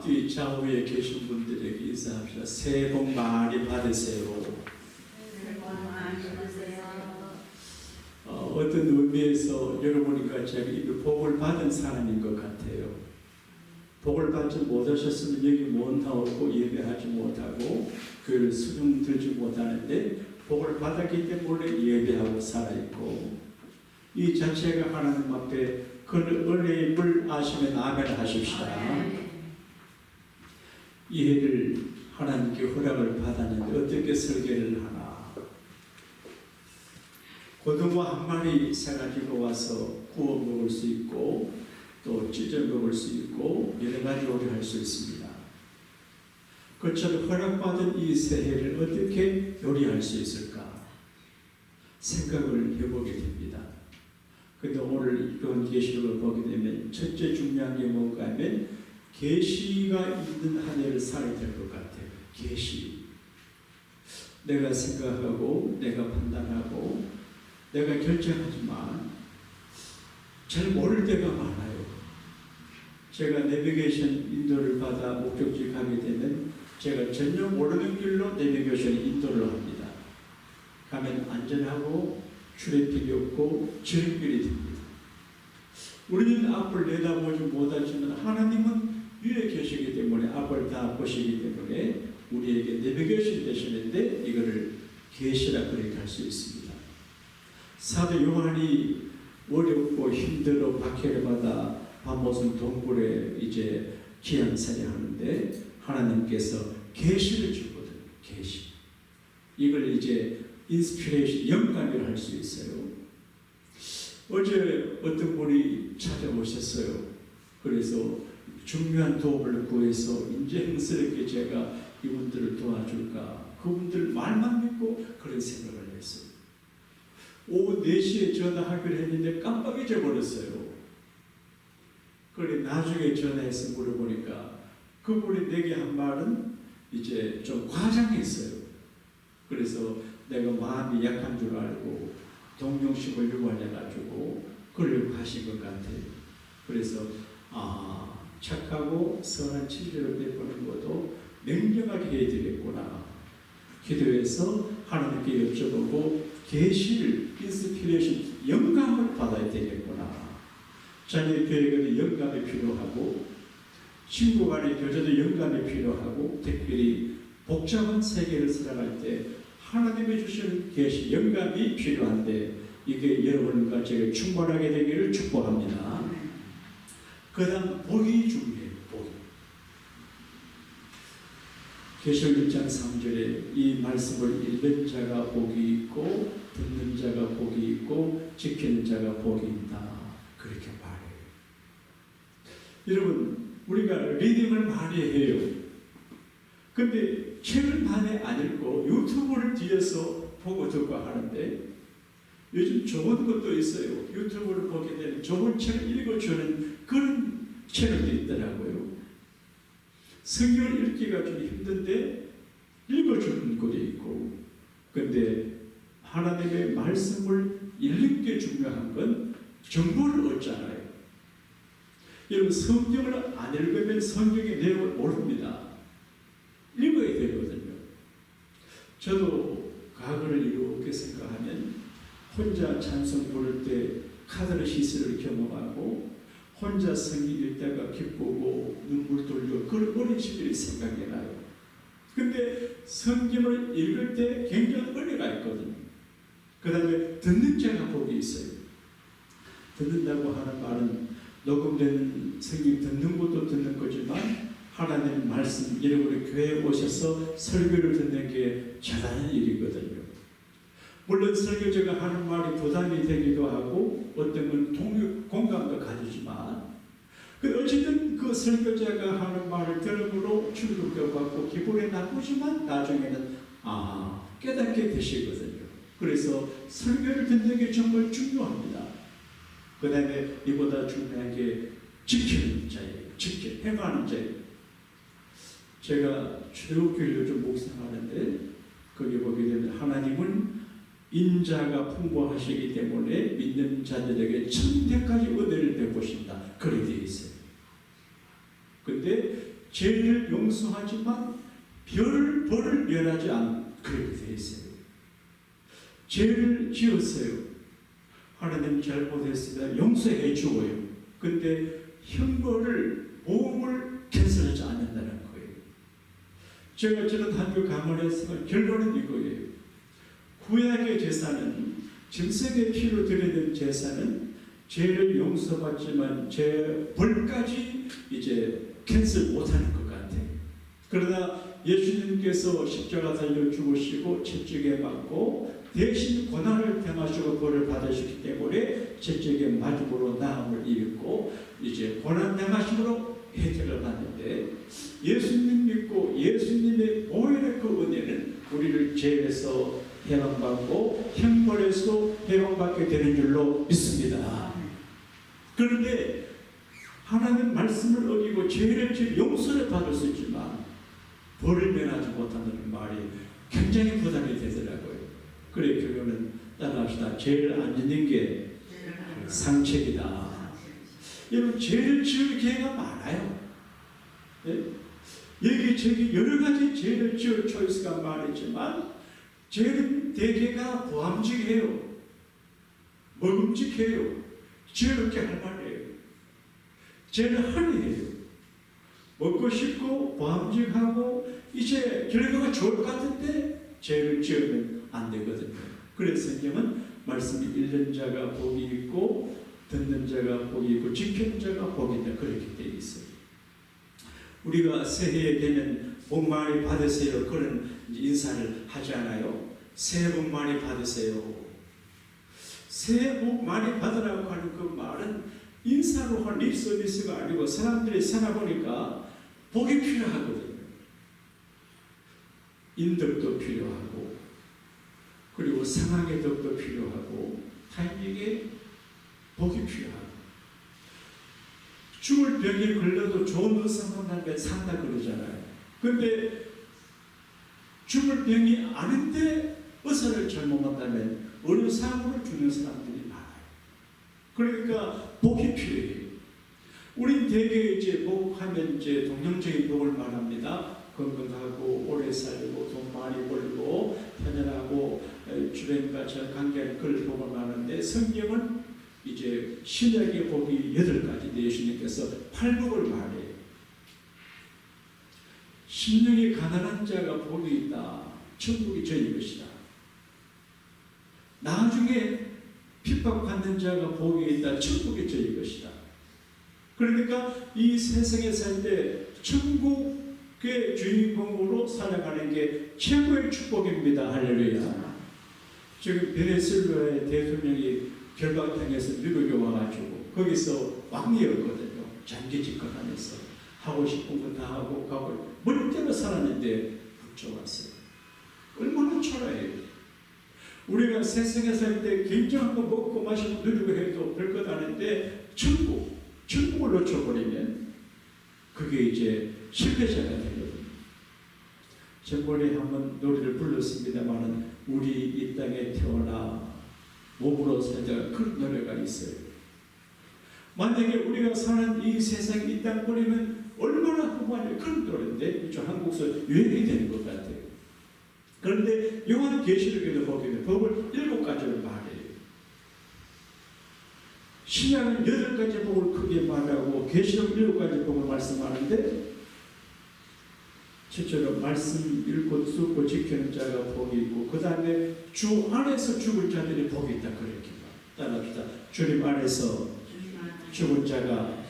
앞뒤 좌우에 계신 분들에게 인사합시다. 새해 복 많이 받으세요. 어떤 의미에서 여러분과 제가 이 복을 받은 사람인 것 같아요. 복을 받지 못하셨으면 여기 못 나오고 예배하지 못하고 교회를 수중 들지 못하는데 복을 받았기 때문에 예배하고 살아있고, 이 자체가 하나님 앞에 그 은혜임을 아시면 아멘 하십시다. 이 해를 하나님께 허락을 받았는데 어떻게 설계를 하나. 고등어 한 마리 사가지고 와서 구워 먹을 수 있고 또 찢어 먹을 수 있고 여러 가지 요리할 수 있습니다. 그처럼 허락받은 이 새해를 어떻게 요리할 수 있을까 생각을 해보게 됩니다. 근데 오늘 이런 계시록을 보게 되면 첫째 중요한 게 뭔가 하면 계시가 있는 한 해를 살아야 될 것 같아요. 계시. 내가 생각하고 내가 판단하고 내가 결정하지만 잘 모를 때가 많아요. 제가 내비게이션 인도를 받아 목적지 가게 되면 제가 전혀 모르는 길로 내비게이션 인도를 합니다. 가면 안전하고 출입길이 없고 지름길이 됩니다. 우리는 앞을 내다보지 못하지만 하나님은 위에 계시기 때문에 앞을 다 보시기 때문에 우리에게 내비게이션 되시는데 이거를 계시라 그렇게 할 수 있습니다. 사도 요한이 어렵고 힘들어 박해를 받아 밤모순 동굴에 이제 기양살이 하는데 하나님께서 계시를 주거든요. 계시. 이걸 이제 인스피레이션, 영감을 할 수 있어요. 어제 어떤 분이 찾아오셨어요. 그래서 중요한 도움을 구해서 인정스럽게 제가 이분들을 도와줄까. 그분들 말만 믿고 그런 생각을 했어요. 오후 4시에 전화하기로 했는데 깜빡 잊어버렸어요. 그래 나중에 전화해서 물어보니까 그분이 내게 한 말은 이제 좀 과장했어요. 그래서 내가 마음이 약한 줄 알고 동정심을 유발해가지고 그러려고 하신 것 같아요. 그래서 착하고 선한 친절을 베푸는 것도 냉정하게 해야 되겠구나. 기도해서 하나님께 여쭤보고 계시를, 인스피레이션, 영감을 받아야 되겠구나. 자녀의 교육에는 영감이 필요하고 친구 간의 교제도 영감이 필요하고 특별히 복잡한 세계를 살아갈 때 하나님이 주시는 계시, 영감이 필요한데 이게 여러분과 제가 충만하게 되기를 축복합니다. 그 다음 복이 중요해요. 복이. 계시록 1장 3절에 이 말씀을 읽는 자가 복이 있고 듣는 자가 복이 있고 지키는 자가 복이 있다. 그렇게 말해요. 여러분 우리가 리딩을 많이 해요. 근데 책을 많이 안 읽고 유튜브를 뒤에서 보고 듣고 하는데 요즘 좋은 것도 있어요. 유튜브를 보게 되면 좋은 책을 읽어주는 그런 채널도 있더라고요. 성경을 읽기가 좀 힘든데 읽어주는 것도 있고, 근데 하나님의 말씀을 읽는 게 중요한 건 정보를 얻잖아요. 여러분 성경을 안 읽으면 성경의 내용을 모릅니다. 읽어야 되거든요. 저도 과거를 이렇게 생각하면 혼자 찬송 부를 때 카타르시스를 경험하고 혼자 성경 읽다가 기쁘고 눈물 돌리고 그런 어린 시절이 생각이 나요. 근데 성경을 읽을 때 굉장히 은혜가 있거든요. 그 다음에 듣는 자가 복이 있어요. 듣는다고 하는 말은 녹음된 성경 듣는 것도 듣는 거지만 하나님 말씀, 여러분의 교회에 오셔서 설교를 듣는 게 대단한 일이거든요. 물론 설교자가 하는 말이 부담이 되기도 하고 어떤 건 공감도 가지지만 어쨌든 그 설교자가 하는 말을 들음으로 충격도 받고 기분이 나쁘지만 나중에는 깨닫게 되시거든요. 그래서 설교를 듣는 게 정말 중요합니다. 그 다음에 이보다 중요한 게 지키는 자예요. 행하는 자예요. 제가 출애굽기를 요즘 묵상하는데 거기 보게 되면 하나님은 인자가 풍부하시기 때문에 믿는 자들에게 천대까지 은혜를 베푸신다. 그렇게 되어 있어요. 근데 죄를 용서하지만 벌을 면하지 않고 그렇게 되어 있어요. 죄를 지었어요. 하나님 잘못했으면 용서해 주어요. 근데 형벌을 보험을 캔슬하지 않는다는 거예요. 제가 저는 한교 감안했으면 결론은 이거예요. 구약의 제사는 짐승의 피로 드리는 제사는 죄를 용서받지만 죄 벌까지 이제 캔슬 못하는 것 같아요. 그러나 예수님께서 십자가 달려 죽으시고 채찍에 맞고 대신 고난을 당하시고 벌을 받으셨기 때문에 채찍에 맞음으로 나음을 입고 이제 고난 당하심으로 혜택을 받는데, 예수님 믿고 예수님의 보혈의 그 은혜는 우리를 죄에서 해방받고 형벌에서 해방받게 되는 줄로 믿습니다. 그런데 하나님 말씀을 어기고 죄를 지어 용서를 받을 수 있지만 벌을 면하지 못한다는 말이 굉장히 부담이 되더라고요. 그래 결론은 따라합시다. 죄를 안 짓는 게 상책이다. 여러분, 죄를 지을 기회가 많아요. 네? 여기저기 여러 가지 죄를 지을 초이스가 많았지만 죄는 대개가 보암직해요. 먹음직해요. 죄롭게 할 만해요. 죄는 한이에요. 먹고 싶고 보암직하고 이제 결과가 좋을 것 같은데 죄를 지으면 안 되거든요. 그래서 성경은 말씀이 읽는 자가 복이 있고 듣는 자가 복이 있고 지키는 자가 복이 있다 그렇게 되어 있어요. 우리가 새해에 되면 복 많이 받으세요 그런 인사를 하지 않아요? 새해 복 많이 받으세요. 새해 복 많이 받으라고 하는 그 말은 인사로 한 립서비스가 아니고 사람들이 살아보니까 복이 필요하거든요. 인덕도 필요하고 그리고 상황의 덕도 필요하고 타이밍에 복이 필요하고, 죽을 병에 걸려도 좋은 의사 만나면 산다 그러잖아요. 근데 죽을 병이 아닌데 의사를 잘못 만나면 의료사고로 죽는 사람들이 많아요. 그러니까 복이 필요해요. 우린 대개 이제 복하면 이제 동영적인 복을 말합니다. 건강하고 오래 살고 돈 많이 벌고 편안하고 주변과 잘 관계하는 그걸 복을 말하는데, 성경은 이제 신약의 복이 8가지 예수님께서 8복을 말해요. 심령이 가난한 자가 복이 있다. 천국이 저희 것이다. 나중에 핍박받는 자가 복이 있다. 천국이 저희 것이다. 그러니까 이 세상에 살 때 천국의 주인공으로 살아가는 게 최고의 축복입니다. 할렐루야. 지금 베네수엘라의 대통령이 결박당해서 미국에 와가지고 거기서 왕이었거든요. 장기 집권하면서 하고 싶은 거 다 하고 가고 멋대로 살았는데 붙여왔어요. 얼마나 초라해요. 우리가 세상에 살 때 굉장한 거 먹고 마시고 누리고 해도 별것 아닌데 천국을 놓쳐버리면 그게 이제 실패자가 되거든요. 전번에 한번 노래를 불렀습니다만은 우리 이 땅에 태어나 몸으로 살다가 그런 노래가 있어요. 만약에 우리가 사는 이 세상 이 땅 버리면 얼마나 훌륭한 그런 노래인데 이쪽 한국서 유행이 되는 것 같아요. 그런데 요한계시록에도 보면 법을 7가지를 말해요. 신약은 8가지 복을 크게 말하고 계시록 7가지 복을 말씀하는데, 첫째로 말씀 읽고 듣고 지키는 자가 복이 있고, 그 다음에 주 안에서 죽을 자들이 복이 있다 그렇게 따라합시다. 주님 안에서 죽을 자가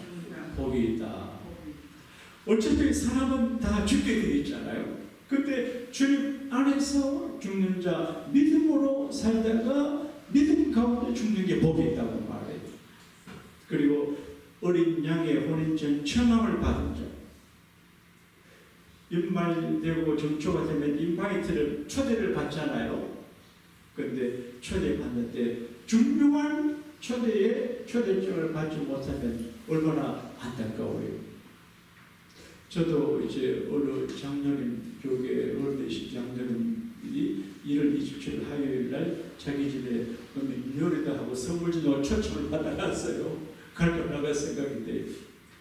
복이 있다. 어차피 사람은 다 죽게 되어 있잖아요. 근데 주님 안에서 죽는 자, 믿음으로 살다가 믿음 가운데 죽는 게 복이 있다고 말해요. 그리고 어린 양의 혼인전 청함을 받은 자, 연말되고 정초가 되면 인바이트를 초대를 받잖아요. 근데 초대 받는데 중요한 초대장을 받지 못하면 얼마나 안타까워요. 저도 이제 어느 장로님 교계 어르신 장로님이 1월 27일 화요일 날 자기 집에 요리다 하고 선물지도 초청을 받아갔어요. 갈까 나갈 생각인데,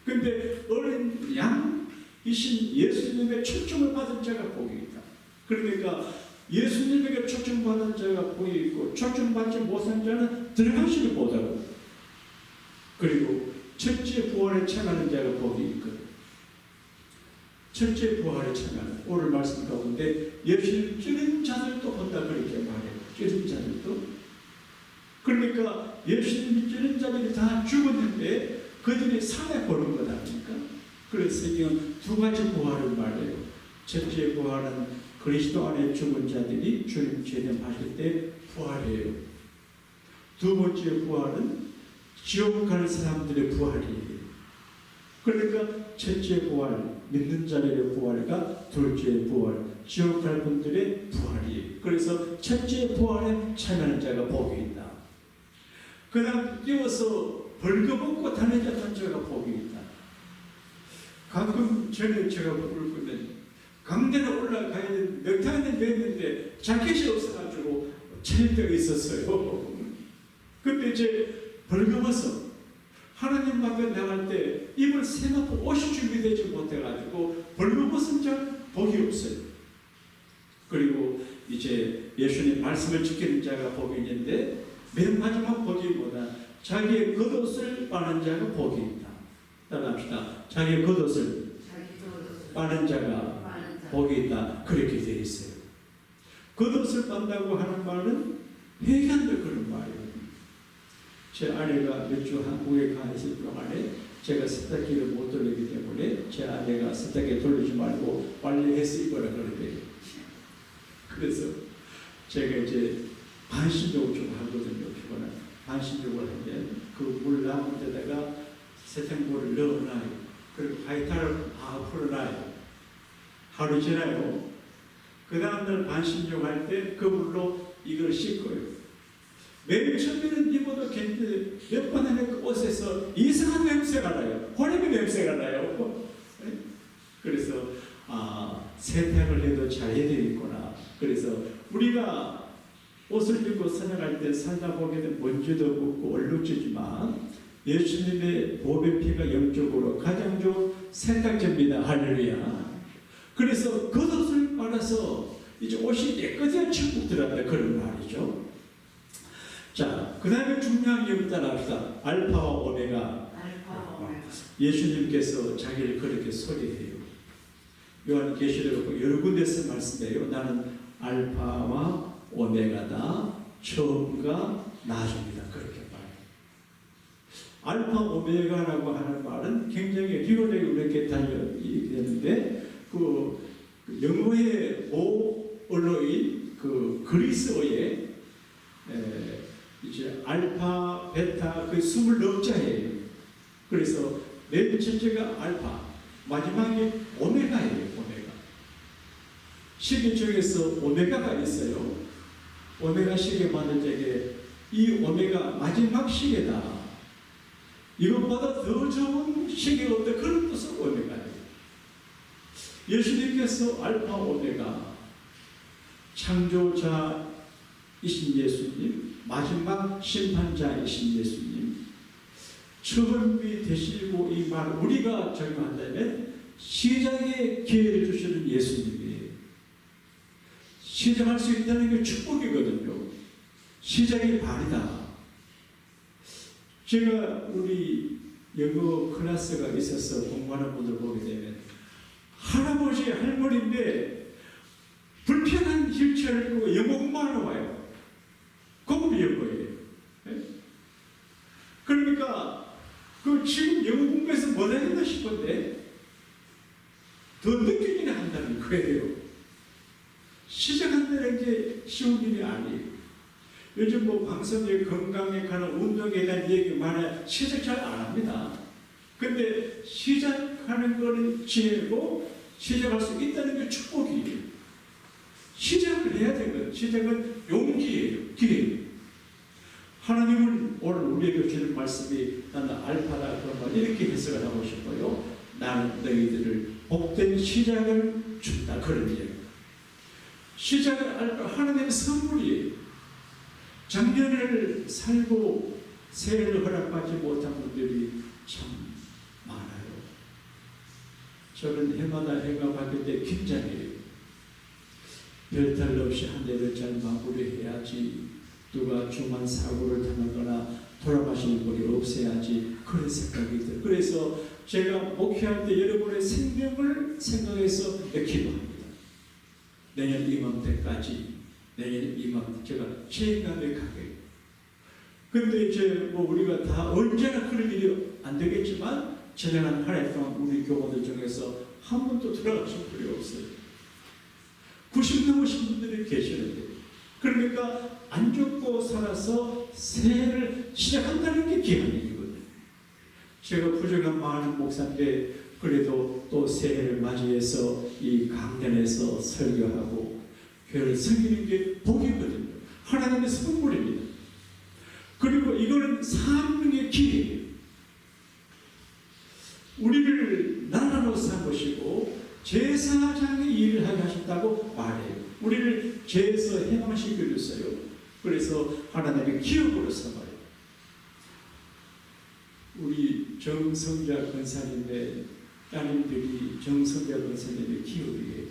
근데 어린 양 이신 예수님의 초청을 받은 자가 복이 있다. 그러니까 예수님에게 초청받은 자가 복이 있고 초청받지 못한 자는 들어가지를 못하고, 그리고 첫째 부활에 참여하는 자가 복이 있거든. 첫째 부활에 참여하는, 오늘 말씀 가운데 예수님 찌른 자들도 본다 그렇게 말해요. 찌른 자들도. 그러니까 예수님이 찌른 자들이 다 죽었는데 그들이 산에 보는 것 아닙니까? 그래서 성경은 두 가지 부활을 말해요. 첫째 부활은 그리스도 안에 죽은 자들이 주님 재림하실 때 부활이에요. 두 번째 부활은 지옥 갈 사람들의 부활이에요. 그러니까 첫째 부활, 믿는 자들의 부활과 둘째 부활, 지옥 갈 분들의 부활이에요. 그래서 첫째 부활에 참여하는 자가 복이 있다. 그 다음 뛰어서 벌거벗고 다니는 자가 복이 있다. 가끔 전에 제가 부르거든. 강대에 올라가야 되는데 넥타이는 매는데 자켓이 없어가지고 차일 때가 있었어요. 근데 이제 벌거벗어 하나님 앞에 나갈 때 입을 세놓고 옷이 준비되지 못해가지고 벌거벗은 자 복이 없어요. 그리고 이제 예수님 말씀을 지키는 자가 복이 있는데 맨 마지막 복이 뭐다? 자기의 겉옷을 빠는 자가 복이 있다. 따라합시다. 자기의 겉옷을 빠는 자가 복이 있다. 그렇게 되어 있어요. 겉옷을 빤다고 하는 말은 회개한다 그런 말이에요. 제 아내가 몇 주 한국에 가 있을 동안에 제가 세탁기를 못 돌리기 때문에 제 아내가 세탁기 돌리지 말고 빨래해서 입어라 그러대요. 그래서 제가 이제 반신욕을 좀 하거든요. 피곤한 반신욕을 하면 그 물 남은 데다가 세탁물을 넣어놔요. 그리고 화이트를 다 풀어놔요. 하루 지나요. 그 다음날 반신욕 할 때 그 물로 이걸 씻고요. 맨 처음에는 입어도 괜찮은데 몇 번 안에 그 옷에서 이상한 냄새가 나요. 호레비 냄새가 나요. 그래서 세탁을 해도 잘 해야 되겠구나. 그래서 우리가 옷을 입고 살아갈 때 살다 보게는 먼지도 묻고 얼룩지지만 예수님의 보배 피가 영적으로 가장 좋은 세탁제입니다. 할렐루야. 그래서 겉옷을 빨아서 이제 옷이 깨끗한 천국 들어간다 그런 말이죠. 자, 그 다음에 중요한 게 따라 합시다. 알파와 오메가. 예수님께서 자기를 그렇게 소리해요. 요한계시록 여러 군데서 말씀해요. 나는 알파와 오메가다. 처음과 나중이다. 그렇게 말해요. 알파 오메가라고 하는 말은 굉장히 리얼하게 이렇게 달려있는데 그 영어의 오언어인 그 그리스어의 이제 알파, 베타 그 20자예요. 그래서 맨 첫째가 알파, 마지막에 오메가예요. 오메가. 시계 중에서 오메가가 있어요. 오메가 시계 만들 적에 이 오메가 마지막 시계다. 이것보다 더 좋은 시계가 없다. 그런 뜻은 오메가예요. 예수님께서 알파 오메가 창조자이신 예수님, 마지막 심판자이신 예수님, 처음이 되시고 이 말 우리가 적용한다면 시작의 기회를 주시는 예수님이에요. 시작할 수 있다는 게 축복이거든요. 시작이 발이다. 제가 우리 영어 클래스가 있어서 공부하는 분들 보게 되면 할아버지 할머니인데 불편한 휠체어를 끌고 영어 공부하러 와요. 고급 영어예요. 그러니까 그 지금 영어 공부해서 뭐 하겠나 싶은데 더 느끼기는 한다는 거예요. 시작한다는 게 쉬운 일이 아니에요. 요즘 뭐 방송에 건강에 관한 운동에 대한 얘기 많아요. 시작 잘 안 합니다. 근데 시작하는 거는 지혜고 시작할 수 있다는 게 축복이에요. 시작을 해야 되거든요. 시작은 용기예요. 기회예요. 하나님은 오늘 우리에게 주는 말씀이 나는 알파다 그런 말 이렇게 해석을 하고 싶어요. 나는 너희들을 복된 시작을 준다. 그런 얘기예요. 시작은 알파 하나님의 선물이에요. 작년을 살고 새해를 허락받지 못한 분들이 참 많아요. 저는 해마다 해가 바뀔 때 긴장해요. 별탈 없이 한 해를 잘 마무리해야지, 누가 중한 사고를 당하거나 돌아가시는 분이 없어야지, 그런 생각이 들어요. 그래서 제가 목회할 때 여러분의 생명을 생각해서 기도합니다. 내년 이맘때까지, 내년 이맘때 제가 체감에 가게. 근데 이제 우리가 다 언제나 그런 일이 안 되겠지만, 지난 한 해 동안 우리 교우들 중에서 한 번도 돌아가신 분이 없어요. 90 넘으신 분들이 계시는데, 그러니까 안 죽고 살아서 새해를 시작한다는 게 귀한 일이거든요. 제가 부족한 많은 목사인데 그래도 또 새해를 맞이해서 이 강단에서 설교하고 교회를 섬기는 게 복이거든요. 하나님의 선물입니다. 그리고 이거는 사명의 기회예요. 우리를 나라로 삼으시고 제사장의 일을 하게 하셨다고 말해요. 우리를 죄에서 해방시켜 줬어요. 그래서 하나님의 기업으로 삼아요. 우리 정성자 권사님의 따님들이 정성자 권사님의 기업이에요.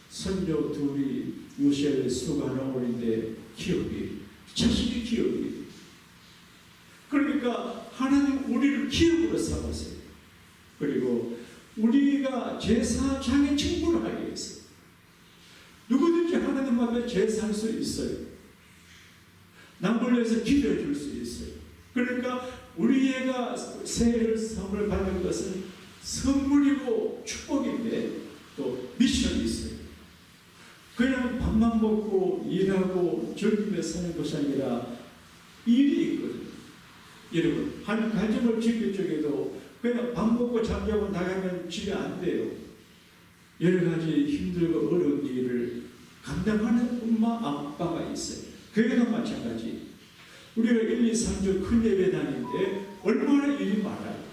손녀 둘이 유시엘의 수가 나오는데 기업이에요. 자식이 기업이에요. 그러니까 하나님 우리를 기업으로 삼았어요. 그리고 우리가 제사장의 직분을 하기 위해서 누구든지 하나님 앞에 제사할 수 있어요. 남불려서 기도해 줄 수 있어요. 그러니까 우리가 새해를 선물 받는 것은 선물이고 축복인데 또 미션이 있어요. 그냥 밥만 먹고 일하고 즐기며 사는 것이 아니라 일이 있거든요. 여러분, 한 가정을 지킬 적에도 그냥 밥 먹고 잠자고 나가면 집에 안 돼요. 여러 가지 힘들고 어려운 일을 감당하는 엄마, 아빠가 있어요. 교회도 마찬가지. 우리가 1, 2, 3주 큰 예배 다니는데 얼마나 일이 많아요.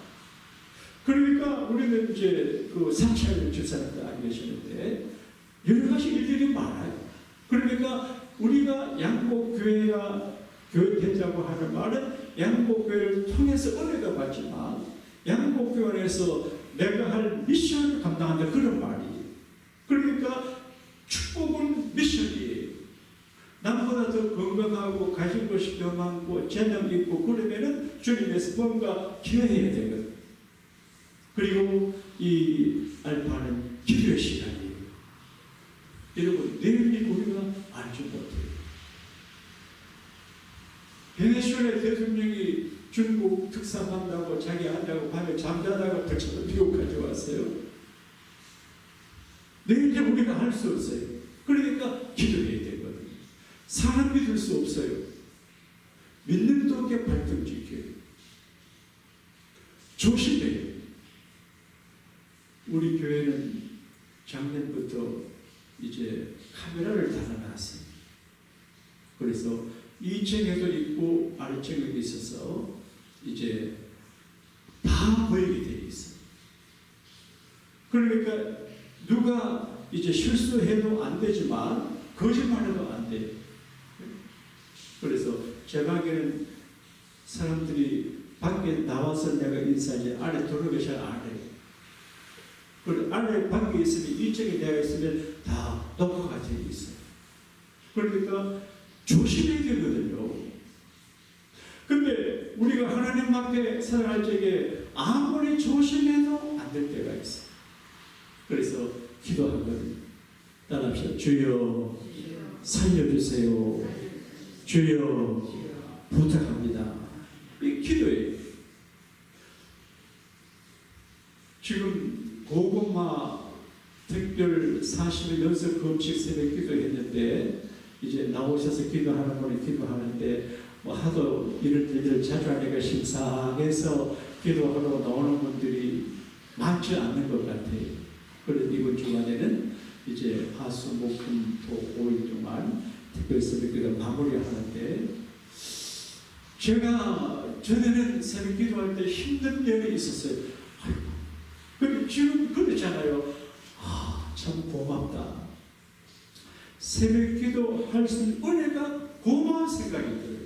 그러니까 우리는 이제 그 사찰 집사님도 안 계시는데 여러 가지 일들이 많아요. 그러니까 우리가 양복교회가 교회 된다고 하는 말은 양복교회를 통해서 은혜가 받지만 양복교회에서 내가 할 미션을 감당한다, 그런 말이에요. 그러니까 축복은 미션이에요. 남보다 더 건강하고 가진 것이 더 많고 재능 있고 그러면은 주님께서 뭔가 기여해야 되거든요. 그리고 이 알파는 기도의 시간이에요. 여러분, 내일이 우리가 알지 못해요. 베네수엘라 대통령이 중국 특사한다고 자기 앉아고 밤에 잠자다가 펼쳐서 미국까지 왔어요. 내일 우리가 할 수 없어요. 그러니까 기도해야 되거든요. 사람 믿을 수 없어요. 믿는 도께 발등 지켜요. 조심해요. 우리 교회는 작년부터 이제 카메라를 달아놨어요. 그래서 2층에도 있고 아래층에도 있어서 이제 다 보이게 되어 있어요. 그러니까 누가 이제 실수해도 안 되지만 거짓말해도 안 돼요. 그래서 제 방에는 사람들이 밖에 나와서 내가 인사하지 안에 들어오기 잘 안 해요. 그리고 안에 밖에 있으면 2층에 내가 있으면 다 녹화가 되어 있어요. 그러니까 조심해야 되거든요. 근데 우리가 하나님 앞에 살아갈 적에 아무리 조심해도 안 될 때가 있어요. 그래서 기도하거든요. 따라합시다. 주여 살려주세요. 주여 부탁합니다. 이 기도예요. 지금 고구마 특별 40일 연속 금식 새벽 기도했는데 이제 나오셔서 기도하는 분이 기도하는데 하도 이런 일을 자주 하니까 심상해서 기도하러 나오는 분들이 많지 않는 것 같아요. 그래서 이번 주간에는 이제 화수 목금 토 5일 동안 특별 새벽 기도 마무리하는데 제가 전에는 새벽 기도할 때 힘든 일이 있었어요. 아이고, 근데 지금 그렇잖아요. 참 고맙다. 새벽 기도 할 수 있는 은혜가 고마운 생각이 들어요.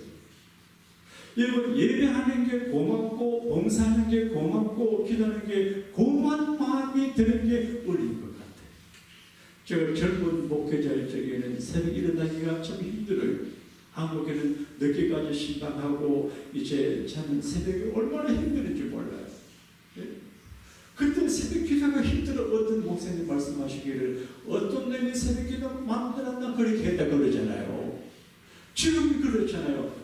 여러분, 예배하는 게 고맙고 봉사하는 게 고맙고 기도하는 게 고마운 마음이 되는 게 어려운 것 같아요. 제가 젊은 목회자일 적에는 새벽 일어나기가 참 힘들어요. 한국에는 늦게까지 신방하고 이제 자는 새벽이 얼마나 힘든지 몰라요. 네? 그때 새벽 기도가 힘들어. 어떤 목사님 말씀하시기를 어떤 놈이 새벽 기도 마음대로 한다 그렇게 했다 그러잖아요. 지금 그렇잖아요.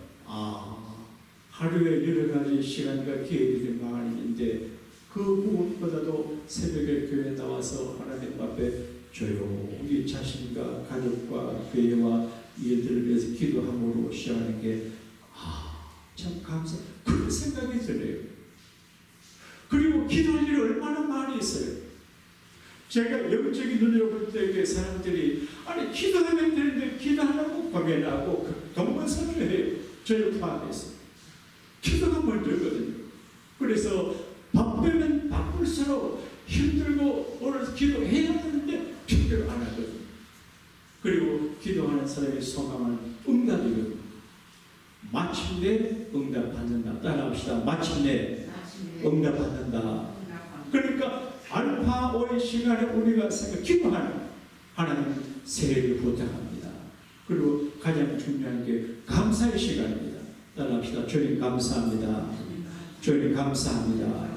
하루에 여러 가지 시간과 기회들이 많은데 그 무엇보다도 새벽에 교회에 나와서 하나님 앞에 조용히 자신과 가족과 교회와 이들을 위해서 기도함으로 시작하는 게 참 감사. 그런 생각이 들어요. 그리고 기도할 일이 얼마나 많이 있어요. 제가 영적인 눈으로 볼 때 사람들이 아니 기도하면 되는데 기도하라고 고민하고 동문서주해요. 저를 포함해서 기도가 먼저거든요. 그래서 바쁘면 바쁠수록 힘들고 오늘 기도해야 하는데 기도를 안 하거든요. 그리고 기도하는 사람의 소망은 응답이거든요. 마침내 응답받는다. 따라합시다. 마침내 응답받는다. 그러니까 알파 오의 시간에 우리가 기도하는 하나님 세례를 부탁합니다. 그리고 가장 중요한 게 감사의 시간입니다. 따라합시다. 주님 감사합니다. 주님 감사합니다.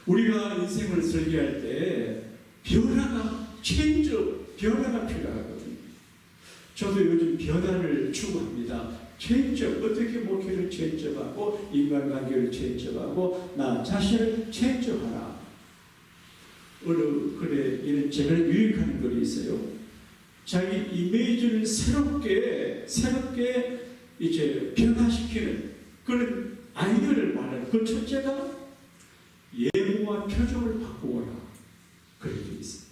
우리가 인생을 설계할 때 변화가 변화가 필요하거든요. 저도 요즘 변화를 추구합니다. 체인지업, 어떻게 목회를 체인지업하고 인간관계를 체인지업하고 나 자신을 체인지업하라. 이런 제가 유익하는 글이 있어요. 자기 이미지를 새롭게 이제 변화시키는 그런 아이디어를 말하는 그 첫째가 예무와 표정을 바꾸어라. 그런 게 있어요.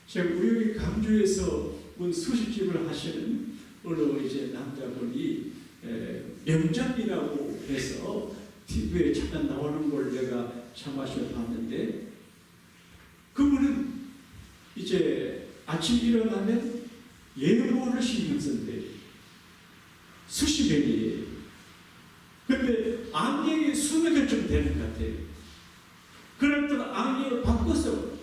제가 우연히 강주에서 수식집을 하시는 어느 이제 남자분이 명장이라고 해서 TV에 잠깐 나오는 걸 내가 참아서 봤는데 그분은 이제 아침 일어나면 예보를 신경 쓴대. 수시배이에요. 근데 안경이 수백 개쯤 되는 것 같아요. 그럴 때는 안경을 바꿨어.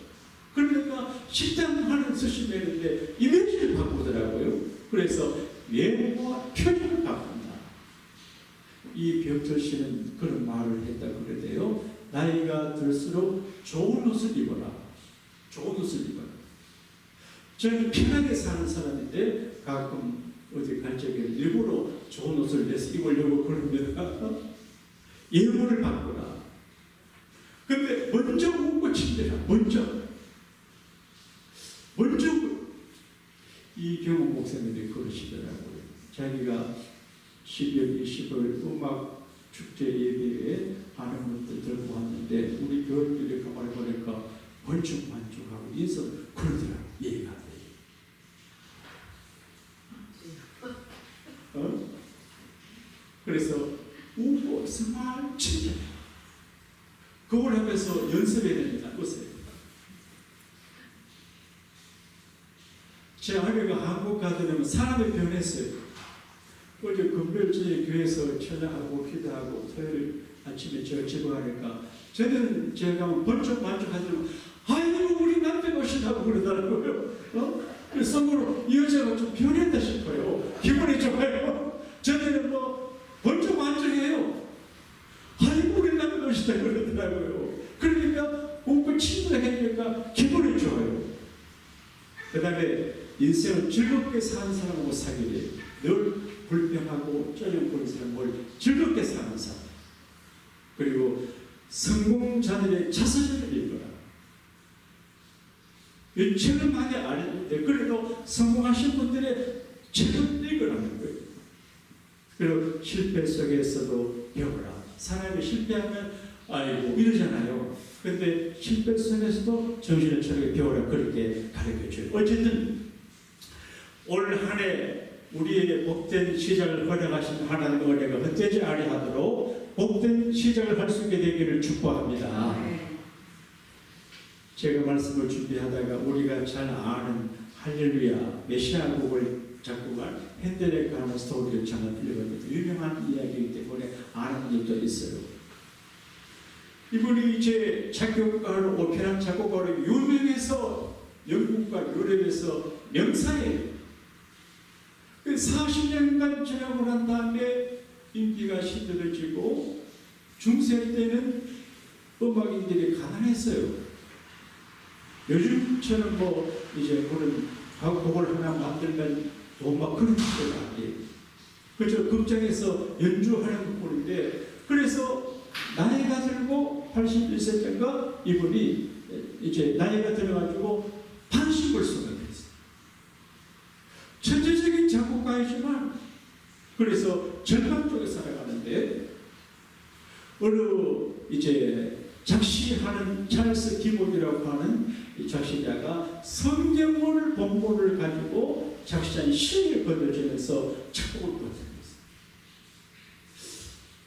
그러니까 식당 하는 수시배인데 이미지를 바꾸더라고요. 그래서 외모와 표정을 바꾼다. 이 벽철 씨는 그런 말을 했다 그러대요. 나이가 들수록 좋은 옷을 입어라. 좋은 옷을 입어라. 저는 편하게 사는 사람인데 가끔 어디 갈 적에 일부러 좋은 옷을 내서 입으려고 그럽니다. 예물을 바꾸라. 근데 먼저 웃고 친대라. 먼저 이경호 목사님이 그러시더라고요. 자기가 12월 20일 음악 축제 예배에 하는 분들 들고 왔는데 우리 교인들이 가만히 보니까 벌쭉만쭉하고 인사 그러더라고요. 예가 돼. 그래서 웃고 정말 친절해. 그걸 하면서 연습해야 됩니다. 웃어요. 제 아내가 한국 가더니 사람이 변했어요. 어제 금요일 저녁에 교회에서 찬양하고 기도하고 토요일 아침에 저 집에 가니까 저는 제가 번쩍 만족하더니 아이고 우리 남편 오시다고 그러더라고요. 그래서 속으로 이 여자가 좀 변했다 싶어요. 기분이 좋아요. 저는 번쩍 만족해요. 아이고 우리 남편 오시다고 그러더라고요. 그러니까 웃고 친구하니까 기분이 좋아요. 그 다음에 인생을 즐겁게 사는 사람하고 사귀래. 늘 불평하고 쩌영거리는 사람을 즐겁게 사는 사람. 그리고 성공자들의 자서전을 읽어라. 이 책을 많이 안 했는데 그래도 성공하신 분들의 책을 읽으라는 거예요. 그리고 실패 속에서도 배워라. 사람이 실패하면 아이고 이러잖아요. 근데 실패 속에서도 정신을 차리게 배워라. 그렇게 가르쳐줘요. 어쨌든 올 한 해 우리에게 복된 시작을 허락하신 하나님의 은혜가 헛되지 아니하도록 복된 시작을 할 수 있게 되기를 축복합니다. 제가 말씀을 준비하다가 우리가 잘 아는 할렐루야 메시아곡을 작곡한 핸델에 관한 스토리를 잠깐 들려봤는데 유명한 이야기이기 때문에 아는 분들도 있어요. 이분이 이제 작곡가로, 오페라 작곡가로 유명해서 영국과 유럽에서 명사예요. 40년간 전역을 한 다음에 인기가 시들어지고 중세 때는 음악인들이 가난했어요. 요즘처럼 뭐 이제 그런 곡을 하나 만들면 돈 막 그런 시대가 아니에요. 그렇죠. 극장에서 연주하는 꼴인데, 그래서 나이가 들고 81세 때인가 이분이 이제 나이가 들어가지고 단식을 선언했어요. 천재적인 작곡가이지만 그래서 절망 쪽에 살아가는데, 어느 이제 작시하는 찰스 디봇이라고 하는 이 작시자가 성경을 본문을 가지고 작시자인 시를 건너주면서 작곡을 건너했어요.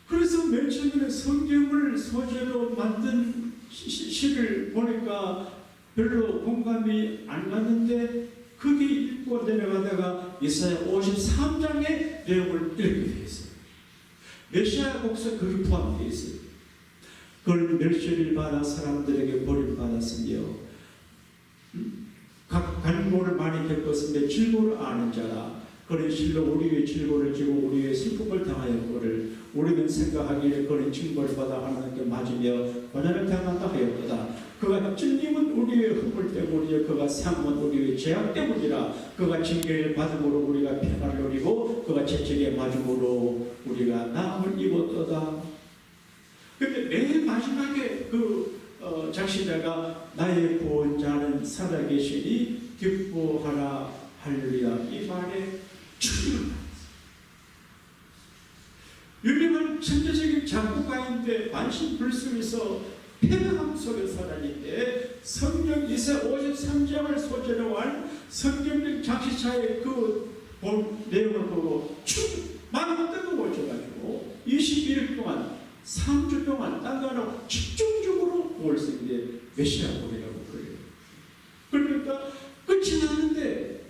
그래서 맨 처음에 성경을 소재로 만든 시를 보니까 별로 공감이 안 갔는데, 그게 읽고 내려가다가 이사야 53장의 내용을 읽게 되었어요. 메시아 곡사 거기 포함되어 있어요. 그걸 멸시를 받아 사람들에게 버림받았으며 각 간고를 많이 겪었으며 질고를 아는 자라. 그는 실로 우리의 질고를 지고 우리의 슬픔을 당하였거를 우리는 생각하기를 그는 징벌을 받아 하나님께 맞으며 고난을 당한다 하였도다. 그가 찔림은 우리의 흠을 때문이요 그가 상함은 우리의 죄악 때문이라. 그가 징계를 받음으로 우리가 평안을 누리고 그가 채찍에 맞음으로 우리가 나음을 입었도다. 근데 맨 마지막에 작시자가 나의 구원자는 살아계시니 기뻐하라 할렐루야 이 말에 충격을 받았어요. 유명한 천재적인 작곡가인데 만신불수에서 패배감 속에 살아있는데 성경 이사야 53장을 소재로 한 성경적 작시자의 그 내용을 보고 마음이 뜨거워져가지고 21일 동안 3주 동안 딴거하고 집중적으로 곡을 쓰는데 메시아 곡이라고 그래요. 그러니까 끝이 났는데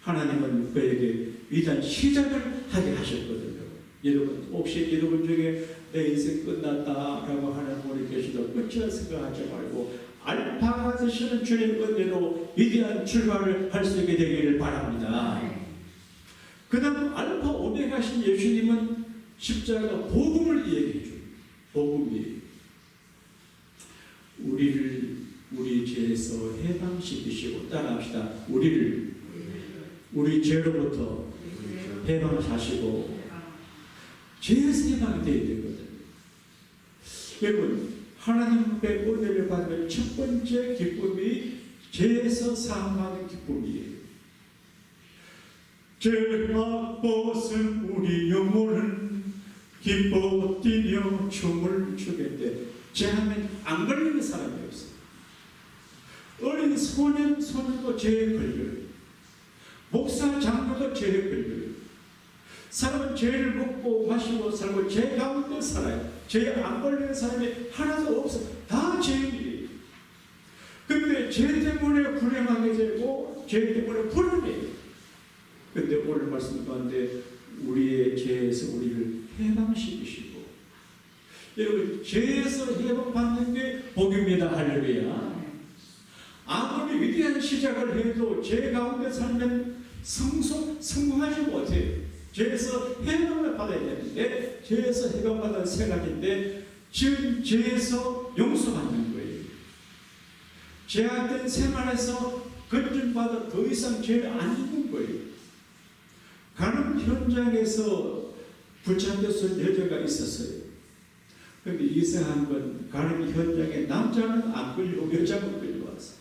하나님은 그에게 위대한 시작을 하게 하셨거든요. 여러분 혹시 여러분 중에 내 인생 끝났다라고 하는 분이 계시도 끝이라 생각하지 말고 알파가 되시는 주님 은혜로 위대한 출발을 할 수 있게 되기를 바랍니다. 그 다음 알파 오메가신 예수님은 십자가 복음을 이야기해 줍니다. 복음이 우리를 우리 죄에서 해방시키시고, 따라합시다. 우리를 우리 죄로부터 해방하시고 죄에서 해방이 되어야 되거든요. 여러분 하나님 앞에 은혜를 받으면 첫 번째 기쁨이 죄에서 사함받는 기쁨이에요. 죄악 벗은 우리 영혼은 기뻐 뛰며 춤을 추겠대. 죄하면 안 걸리는 사람이 없어요. 어린 소년도 죄에 걸려요. 목사 장로도 죄에 걸려요. 사람은 죄를 먹고 마시고 살고 죄 가운데 살아요. 죄에 안 걸리는 사람이 하나도 없어요. 다 죄인이에요. 근데 죄 때문에 불행하게 되고 죄 때문에 불안해요. 근데 오늘 말씀 가운데 우리의 죄에서 우리를 해방시키시고, 여러분 죄에서 해방받는 게 복입니다. 할렐루야. 아무리 위대한 시작을 해도 죄 가운데 살면 성공하지 못해요. 죄에서 해방을 받아야 되는데 죄에서 해방받은 생각인데 지금 죄에서 용서받는 거예요. 죄악된 생활에서 건진받아 더 이상 죄를 안 짓는 거예요. 가는 현장에서 붙잡혔던 여자가 있었어요. 그런데 이상한 건 가는 현장에 남자는 안 끌리고 여자만 끌려왔어요.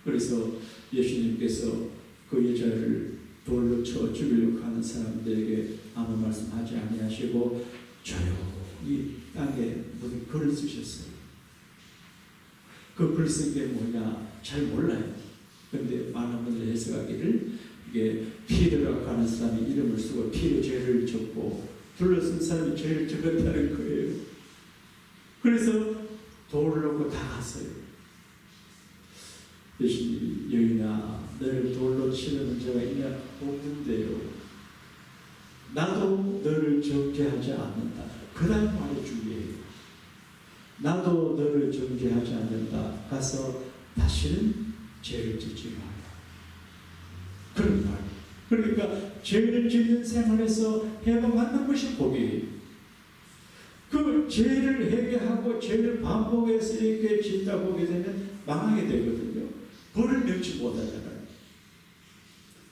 그래서 예수님께서 그 여자를 돌로 쳐 죽이려고 하는 사람들에게 아무 말씀하지 아니하시고 조용히 땅에 무슨 글을 쓰셨어요. 그 글 쓴 게 뭐냐 잘 몰라요. 그런데 많은 분들이 해석하기를 이게 피드라고 하는 사람이 이름을 쓰고 피로 죄를 졌고 둘러쓴 사람이 죄를 졌다는 거예요. 그래서 돌을 놓고 다 갔어요. 예수님이 여인아 너를 돌로 치는 자가 있냐? 없는데요. 나도 너를 정죄하지 않는다. 그 다음 말이 중요해요. 나도 너를 정죄하지 않는다. 가서 다시는 죄를 짓지 마라. 그런 말. 그러니까 죄를 짓는 생활에서 해방받는 것이 복이에요. 그 죄를 회개하고 죄를 반복해서 이렇게 짓다 보게 되면 망하게 되거든요. 벌을 면치 못하잖아요.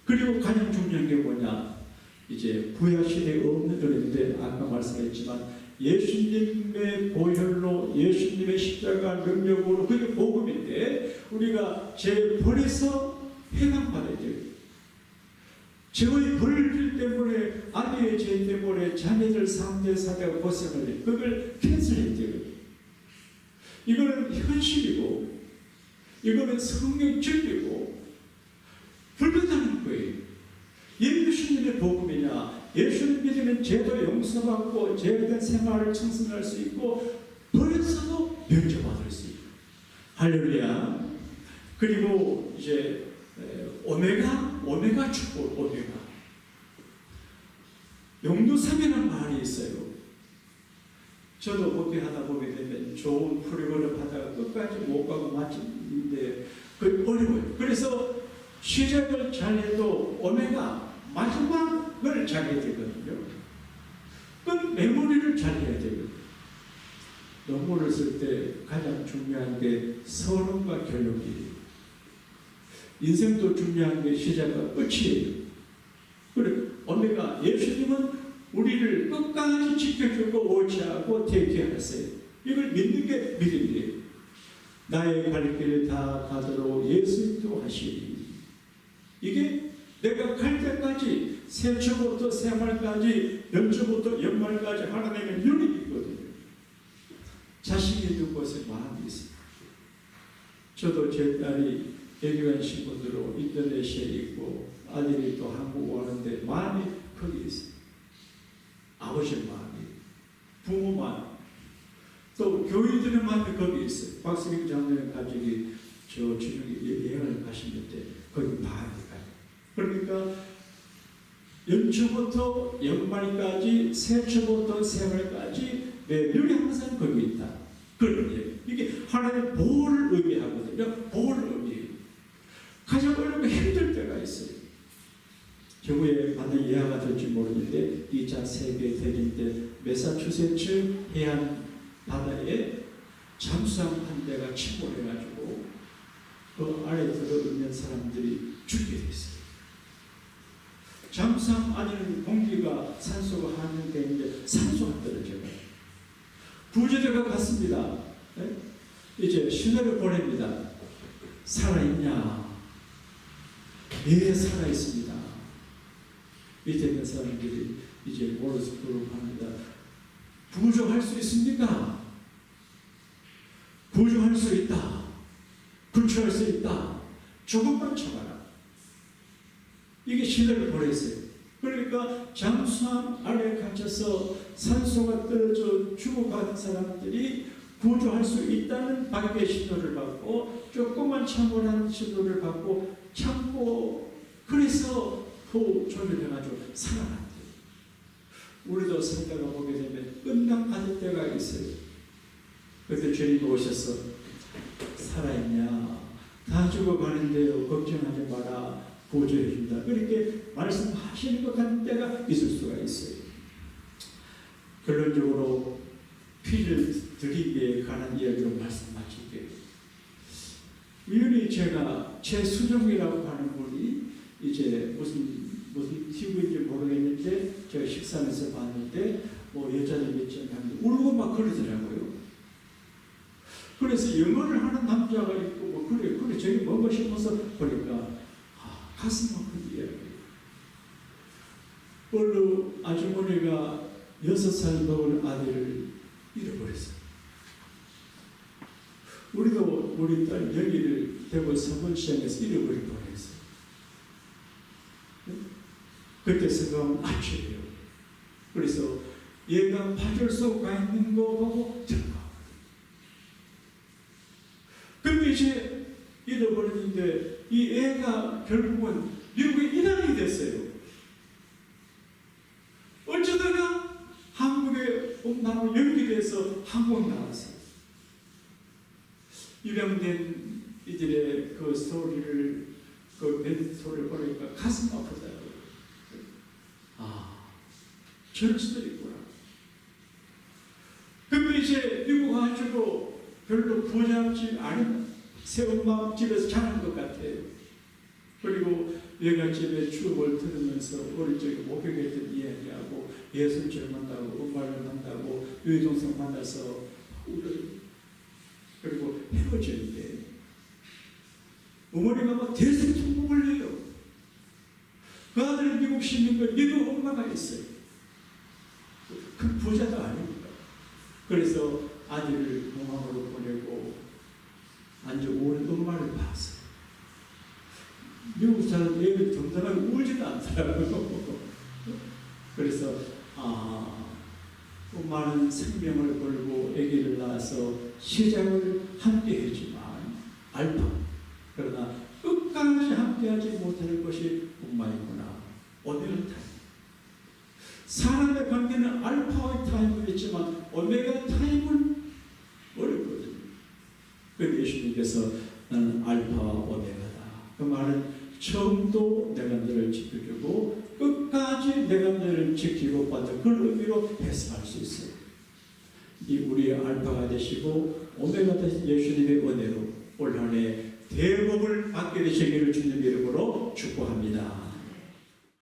그리고 가장 중요한 게 뭐냐? 이제 구약시대에 없는 은혜인데 아까 말씀했지만 예수님의 보혈로 예수님의 십자가 능력으로 그게 복음인데 우리가 죄 벌에서 해방받아야 돼요. 죄의 벌 때문에 아내의 죄 때문에 자녀들 3대 4대가 고생을 해요. 그걸 캔슬해야 돼요. 이거는 현실이고 이거는 성경 진리고 불가능한 거예요. 예수님의 복음이냐? 예수를 믿으면 죄도 용서받고 죄된 생활을 청산할 수 있고 벌에서도 면제받을 수 있고 할렐루야. 그리고 이제 오메가 축복, 오메가 용두삼이라는 말이 있어요. 저도 목회하다 보게 되면 좋은 프로그램 하다가 끝까지 못 가고 마치는데 그 어려워요. 그래서 시작을 잘해도 오메가 마지막을 잘해야 되거든요. 그 메모리를 잘해야 되거든요. 논문을 쓸 때 가장 중요한 게 서론과 결론이에요. 인생도 중요한 게 시작과 끝이에요. 그래, 오메가 예수님은 우리를 끝까지 지켜주고 오치하고 대기하세요. 이걸 믿는 게 믿음이에요. 나의 갈 길을 다 가도록 예수님도 하시니 이게 내가 갈 때까지 새초부터 새말까지 연초부터 연말까지 하나님의 눈이 있거든요. 자식이 있는 곳에 마음이 있습니다. 저도 제 딸이 외교관 신분으로 인도네시아에 있고 아들이 또 한국 오는데 마음이 거기 있어요. 아버지의 마음이, 부모 마음, 또 교인들의 마음이 거기 있어요. 박수경 장로님 가족이 저 지금 여행을 가시는데 거기 마음이 가요. 그러니까 연초부터 연말까지 새초부터 새말까지 매년이 항상 거기 있다. 그런 얘기. 이게 하나님의 보호를 의미하거든요. 보호를 의미해요. 가장 어렵고 힘들 때가 있어요. 경우에 만약 이해가 될지 모르는데 2차 세계대전 때 매사추세츠 해안 바다에 잠수함 한 대가 침몰해가지고 그 아래 들어있는 사람들이 죽게 됐어요. 잠수함 안에는 공기가 산소가 함유되어 있는데 산소가 떨어져요. 구조대가 갔습니다. 네? 이제 신호를 보냅니다. 살아있냐? 예, 살아있습니다. 밑에 있는 사람들이 이제 모르스프로 합니다. 구조할 수 있습니까? 구조할 수 있다. 구출할 수 있다. 조금만 참아라. 이게 신호를 보냈어요. 그러니까 잠수함 아래에 갇혀서 산소가 떨어져 죽어가는 사람들이 구조할 수 있다는 밖의 신호를 받고 조금만 참으라는 신호를 받고 참고 그래서 또 조절해가지고 살아났대요. 우리도 살다가 보게 되면 끝남 받을 때가 있어요. 그때 주님이 오셔서 살아있냐? 다 죽어가는데요. 걱정하지 마라. 구조해준다. 그렇게 말씀하시는 것 같은 때가 있을 수가 있어요. 결론적으로 피를 드리기에 관한 이야기로 말씀 마칠게요. 우연히 제가 최수정이라고 하는 분이 이제 무슨 TV인지 모르겠는데 제가 식사하면서 봤는데 뭐 여자들 몇জন 하는데 울고 막 그러더라고요. 그래서 영어를 하는 남자가 있고 뭐 그래 저기 뭐고 싶어서 보니까 가슴 아픈 이야기예요. 어느 아주머니가 6살 먹은 아들을 잃어버렸어요. 우리도 우리 딸 영희를 대구 서문시장에서 잃어버린 뻔했어요. 그때 생각하면 아찔해요. 그래서 얘가 파출소 가 있는 거 보고 들어가. 근데 이제 잃어버렸는데 이 애가 결국은 미국에 이란이 됐어요. 어쩌다가 한국에 온다고 연기돼서 한국 나왔어요. 입양된 이들의 그 스토리를 그 밴드 스토리를 보니까 가슴 아프다고. 아, 저럴 수도 있구나. 근데 이제 미국 와가지고 별로 부자지 않은 새엄마 집에서 자란 것 같아요. 그리고 외갓집에 추억을 들으면서 어릴 적에 목격했던 이야기하고 예술을 만나고 음악을 만나고 여동생 만나서 그리고 헤어지는데 어머니가 막 대성통곡을 해요. 그 아들은 미국 시민과 미국 엄마가 있어요. 그 부자도 아닙니다. 그래서 아들을 공항으로 보내고 아주 오랜 엄마를 봤어요. 미국 사람 애들 정당하게 울지도 않더라고요. 그래서 엄마는 생명을 걸고 아기를 낳아서 시작을 함께 했지만 알파 그러나 끝까지 함께하지 못할 것이 엄마이구나. 오메가 타임. 사람의 관계는 알파의 타임은 있지만 오메가 타임은 어렵거든요. 그런데 예수님께서 나는 알파와 오메가다. 그 말은 처음도 내가 너를 지켜주고 끝까지 내가 너를 지키고 받는 그런 의미로 해석할 수 있어요. 이 우리의 알파가 되시고 오메가 되신 예수님의 은혜로 올 한해 대복을 받게 되시기를 주님 이름으로 축복합니다.